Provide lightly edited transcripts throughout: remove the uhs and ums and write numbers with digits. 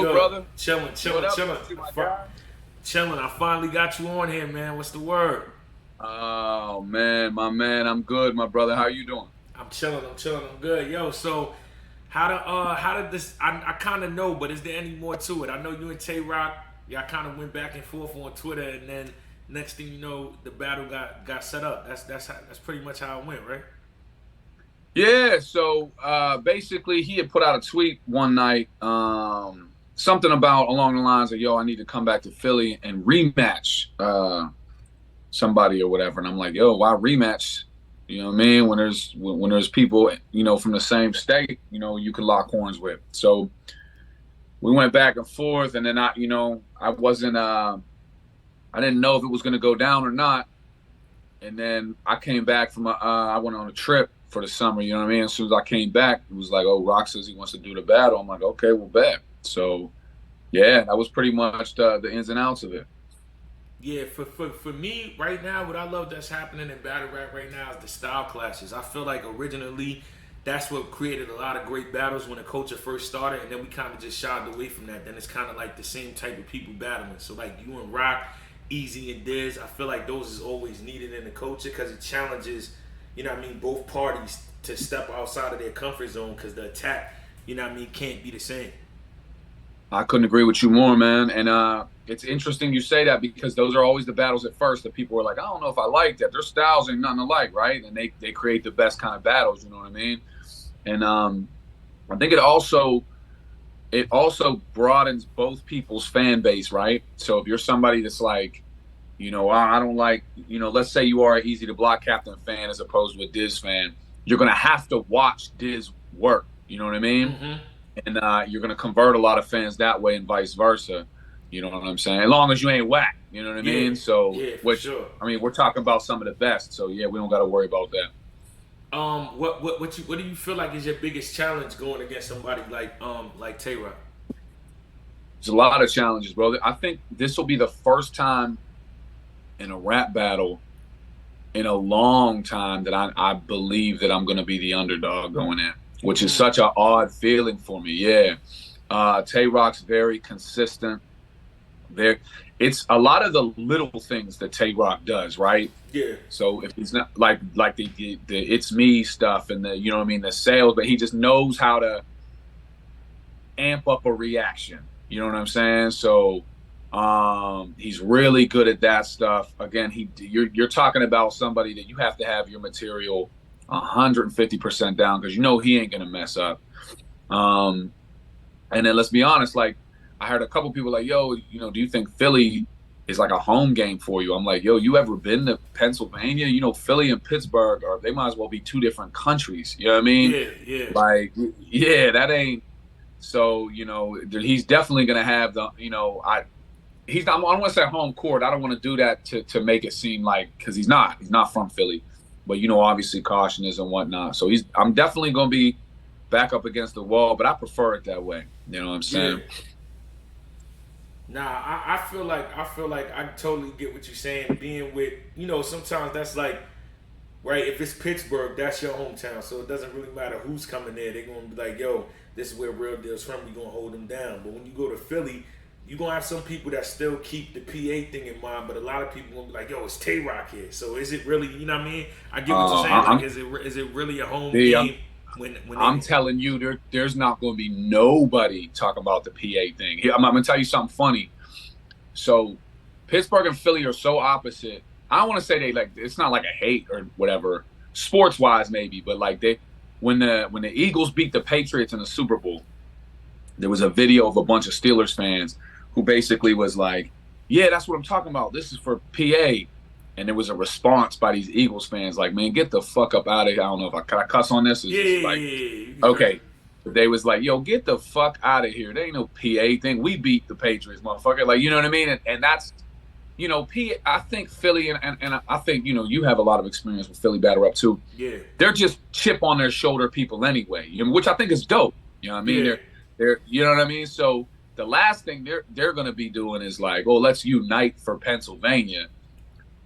Good. brother. Chilling, What chilling, up chilling. with you, my guy? Chilling. I finally got you on here, man. What's the word? Oh man, my man, I'm good, my brother. How you doing? I'm chilling, I'm chilling, I'm good. Yo, so how did this I kinda know, but is there any more to it? I know you and Tay Rock, y'all kinda went back and forth on Twitter and then next thing you know, the battle got set up. That's pretty much how it went, right? Yeah, so basically he had put out a tweet one night, something about along the lines of, yo, I need to come back to Philly and rematch somebody or whatever. And I'm like, yo, why rematch? You know what I mean? When there's people, from the same state, you could lock horns with. So we went back and forth, and then I wasn't I didn't know if it was gonna go down or not. And then I came back I went on a trip for the summer, you know what I mean? As soon as I came back, it was like, oh, Rock says he wants to do the battle. I'm like, okay, well, bet. So, yeah, that was pretty much the ins and outs of it. Yeah, for me right now, what I love that's happening in battle rap right now is the style clashes. I feel like originally that's what created a lot of great battles when the culture first started, and then we kind of just shied away from that. Then it's kind of like the same type of people battling. So like you and Rock, Easy and Diz, I feel like those is always needed in the culture because it challenges, both parties to step outside of their comfort zone because the attack, can't be the same. I couldn't agree with you more, man. And it's interesting you say that because those are always the battles at first that people are like, I don't know if I like that. Their styles ain't nothing alike, right? And they create the best kind of battles, you know what I mean? And I think it also broadens both people's fan base, right? So if you're somebody that's like, I don't like, let's say you are an Easy to Block Captain fan as opposed to a Diz fan, you're gonna have to watch Diz work. You know what I mean? Mm-hmm. And you're gonna convert a lot of fans that way, and vice versa. You know what I'm saying? As long as you ain't whack, you know what I Yeah, mean? So, yeah, for which sure. I mean, we're talking about some of the best. So yeah, we don't got to worry about that. What do you feel like is your biggest challenge going against somebody like Tay Roc? There's a lot of challenges, bro. I think this will be the first time in a rap battle in a long time that I believe that I'm going to be the underdog going in, which is Mm. such an odd feeling for me. Yeah. Tay Rock's very consistent. There, it's a lot of the little things that Tay Rock does, right? Yeah, So if he's not like the it's me stuff and the you know what I mean the sales, but he just knows how to amp up a reaction. You know what I'm saying? So he's really good at that stuff. Again, you're talking about somebody that you have to have your material 150% down because he ain't gonna mess up. Um, and then let's be honest, like I heard a couple people like, yo, do you think Philly is like a home game for you? I'm like, yo, you ever been to Pennsylvania? Philly and Pittsburgh are they might as well be two different countries. You know what I mean? yeah, yeah, Like, yeah, that ain't so, he's definitely gonna have he's not I don't want to say home court. I don't want to do that to make it seem like because he's not from Philly. But obviously caution is and whatnot. So I'm definitely gonna be back up against the wall, but I prefer it that way. You know what I'm yeah. saying? Nah, I feel like I totally get what you're saying. Being with sometimes that's like right. If it's Pittsburgh, that's your hometown, so it doesn't really matter who's coming there. They're gonna be like, yo, this is where real deal's from. We gonna hold them down. But when you go to Philly, you gonna have some people that still keep the PA thing in mind, but a lot of people gonna be like, yo, it's Tay Rock here. So is it really? You know what I mean? I get what you're saying. Like, I'm is it really a home the game when I'm they? telling you, there's not going to be nobody talking about the PA thing. I'm going to tell you something funny. So Pittsburgh and Philly are so opposite. I don't want to say they like it's not like a hate or whatever, sports wise maybe, but like when the Eagles beat the Patriots in the Super Bowl, there was a video of a bunch of Steelers fans who basically was like, "Yeah, that's what I'm talking about. This is for PA." And there was a response by these Eagles fans like, "Man, get the fuck up out of here." I don't know if can I cuss on this. Is Yeah, this yeah, like yeah, yeah. You can curse. okay? But they was like, "Yo, get the fuck out of here. There ain't no PA thing. We beat the Patriots, motherfucker." Like, you know what I mean? And that's PA. I think Philly and I think you have a lot of experience with Philly battle rap too. Yeah, They're just chip on their shoulder people anyway, which I think is dope. You know what I mean? yeah, They're you know what I mean? So the last thing they're gonna be doing is like, oh, let's unite for Pennsylvania.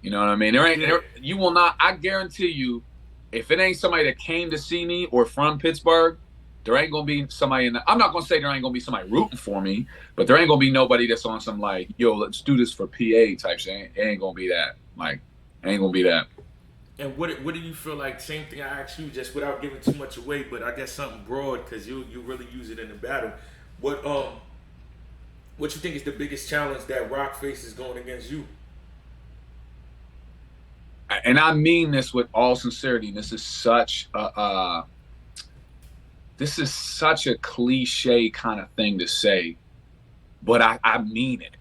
You know what I mean? yeah. You will not. I guarantee you, if it ain't somebody that came to see me or from Pittsburgh, there ain't gonna be somebody I'm not gonna say there ain't gonna be somebody rooting for me, but there ain't gonna be nobody that's on some like, yo, let's do this for PA type shit. It ain't gonna be that. Like, ain't gonna be that. And what do you feel like? Same thing I asked you, just without giving too much away, but I guess something broad because you really use it in the battle. What you think is the biggest challenge that Rock faces going against you? And I mean this with all sincerity. This is such a cliche kind of thing to say, but I mean it.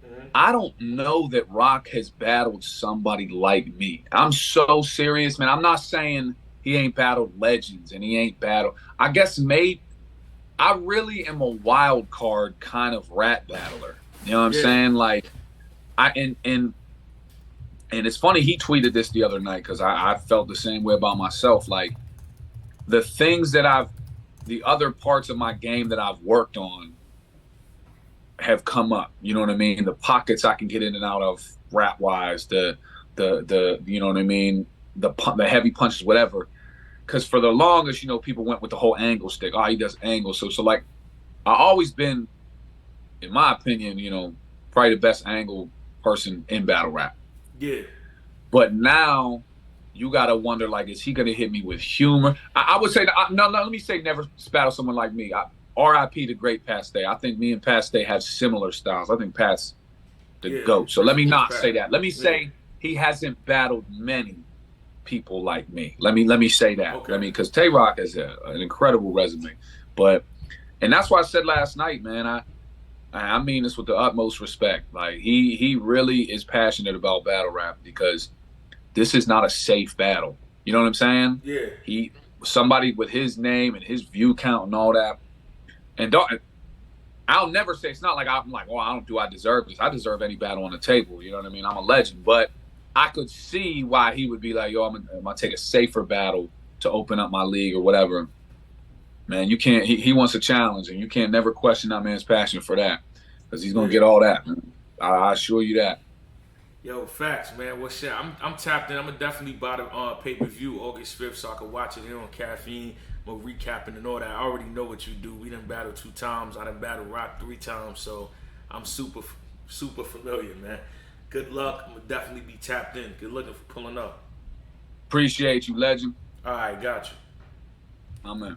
Mm-hmm. I don't know that Rock has battled somebody like me. I'm so serious, man. I'm not saying he ain't battled legends and he ain't battled. I guess maybe I really am a wild card kind of rat battler. You know what I'm Yeah, saying? Like and it's funny, he tweeted this the other night because I felt the same way about myself. Like the things that the other parts of my game that I've worked on have come up. You know what I mean? The pockets I can get in and out of rap wise, the you know what I mean? The heavy punches, whatever. Because for the longest, people went with the whole angle stick. Oh, he does angles. So like I always been, in my opinion, probably the best angle person in battle rap. yeah, But now you got to wonder, like, is he going to hit me with humor? I would say, no, let me say never battle someone like me. R.I.P. the great Pat Stay. I think me and Pat Stay have similar styles. I think Pat's the yeah. GOAT. So let me not say Respect. that. Let me Yeah. say he hasn't battled many people like me. Let me say that. Okay. Because Tay Roc has an incredible resume. And that's why I said last night, man, I mean this with the utmost respect. Like he really is passionate about battle rap because this is not a safe battle. You know what I'm saying? Yeah. Somebody with his name and his view count and all that. And I'll never say, it's not like I'm like, oh, I deserve this. I deserve any battle on the table. You know what I mean? I'm a legend. But I could see why he would be like, yo, I'm gonna take a safer battle to open up my league or whatever. Man, you can't. He wants a challenge, and you can't never question that man's passion for that because he's gonna Yeah. get all that. Man. I assure you that. Yo, facts, man. Well, shit, I'm tapped in. I'm gonna definitely buy the pay-per-view August 5th so I can watch it here on Caffeine. I'm recapping and all that. I already know what you do. We done battled 2 times. I done battled Rock 3 times, so I'm super familiar, man. Good luck. I'm gonna definitely be tapped in. Good looking for pulling up. Appreciate you, legend. All right, got you. Amen.